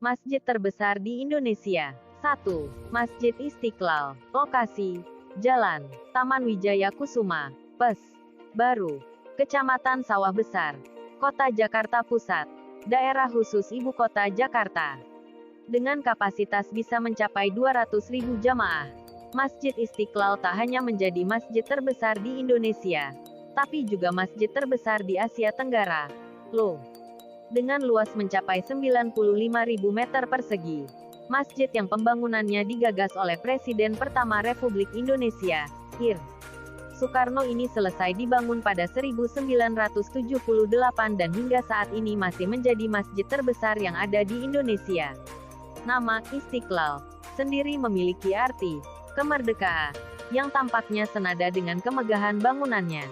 Masjid terbesar di Indonesia. 1. Masjid Istiqlal. Lokasi: Jalan Taman Wijaya Kusuma, Pes. Baru, Kecamatan Sawah Besar, Kota Jakarta Pusat, Daerah Khusus Ibu Kota Jakarta. Dengan kapasitas bisa mencapai 200.000 jamaah, Masjid Istiqlal tak hanya menjadi masjid terbesar di Indonesia, tapi juga masjid terbesar di Asia Tenggara. Dengan luas mencapai 95.000 meter persegi, masjid yang pembangunannya digagas oleh Presiden pertama Republik Indonesia, Ir. Soekarno ini selesai dibangun pada 1978 dan hingga saat ini masih menjadi masjid terbesar yang ada di Indonesia. Nama Istiqlal sendiri memiliki arti kemerdekaan, yang tampaknya senada dengan kemegahan bangunannya.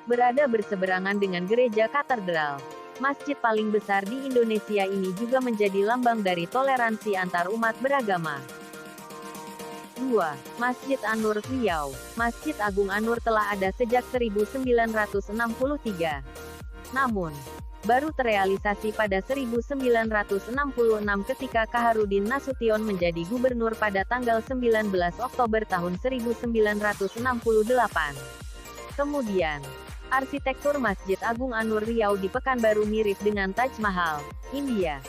Berada berseberangan dengan gereja katedral, masjid paling besar di Indonesia ini juga menjadi lambang dari toleransi antar umat beragama. 2. Masjid An-Nur Riau. Masjid Agung An-Nur telah ada sejak 1963. Namun, baru terrealisasi pada 1966 ketika Kaharudin Nasution menjadi gubernur pada tanggal 19 Oktober tahun 1968. Kemudian, arsitektur Masjid Agung An-Nur Riau di Pekanbaru mirip dengan Taj Mahal, India.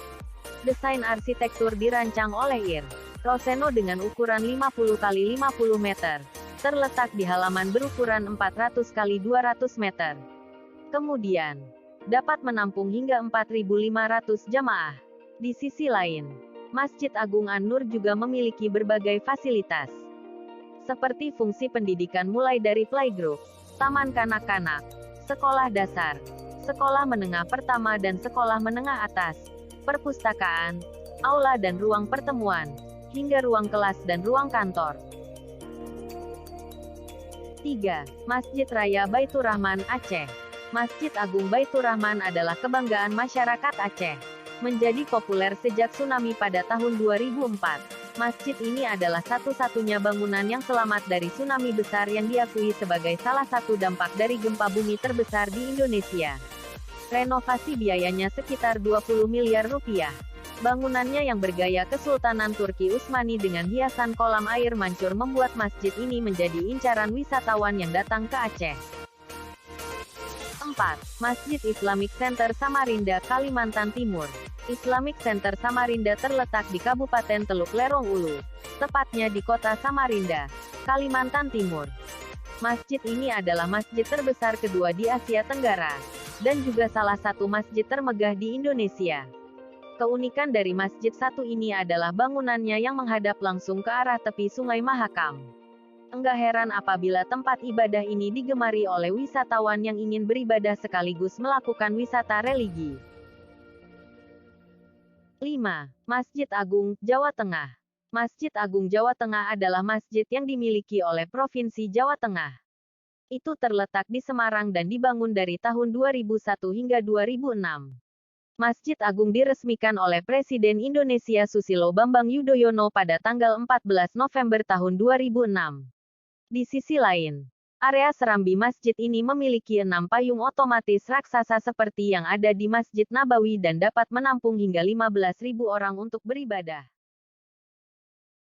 Desain arsitektur dirancang oleh Ir. Roseno dengan ukuran 50 x 50 meter, terletak di halaman berukuran 400 x 200 meter. Kemudian, dapat menampung hingga 4.500 jamaah. Di sisi lain, Masjid Agung An-Nur juga memiliki berbagai fasilitas, seperti fungsi pendidikan mulai dari playgroup, taman kanak-kanak, sekolah dasar, sekolah menengah pertama dan sekolah menengah atas, perpustakaan, aula dan ruang pertemuan, hingga ruang kelas dan ruang kantor. 3. Masjid Raya Baitur Rahman Aceh. Masjid Agung Baitur Rahman adalah kebanggaan masyarakat Aceh. Menjadi populer sejak tsunami pada tahun 2004. Masjid ini adalah satu-satunya bangunan yang selamat dari tsunami besar yang diakui sebagai salah satu dampak dari gempa bumi terbesar di Indonesia. Renovasi biayanya sekitar 20 miliar rupiah. Bangunannya yang bergaya Kesultanan Turki Utsmani dengan hiasan kolam air mancur membuat masjid ini menjadi incaran wisatawan yang datang ke Aceh. 4. Masjid Islamic Center Samarinda, Kalimantan Timur. Islamic Center Samarinda terletak di Kabupaten Teluk Lerong Ulu, tepatnya di kota Samarinda, Kalimantan Timur. Masjid ini adalah masjid terbesar kedua di Asia Tenggara, dan juga salah satu masjid termegah di Indonesia. Keunikan dari masjid satu ini adalah bangunannya yang menghadap langsung ke arah tepi Sungai Mahakam. Enggak heran apabila tempat ibadah ini digemari oleh wisatawan yang ingin beribadah sekaligus melakukan wisata religi. 5. Masjid Agung, Jawa Tengah. Masjid Agung Jawa Tengah adalah masjid yang dimiliki oleh Provinsi Jawa Tengah. Itu terletak di Semarang dan dibangun dari tahun 2001 hingga 2006. Masjid Agung diresmikan oleh Presiden Indonesia Susilo Bambang Yudhoyono pada tanggal 14 November tahun 2006. Di sisi lain, area serambi masjid ini memiliki 6 payung otomatis raksasa seperti yang ada di Masjid Nabawi dan dapat menampung hingga 15.000 orang untuk beribadah.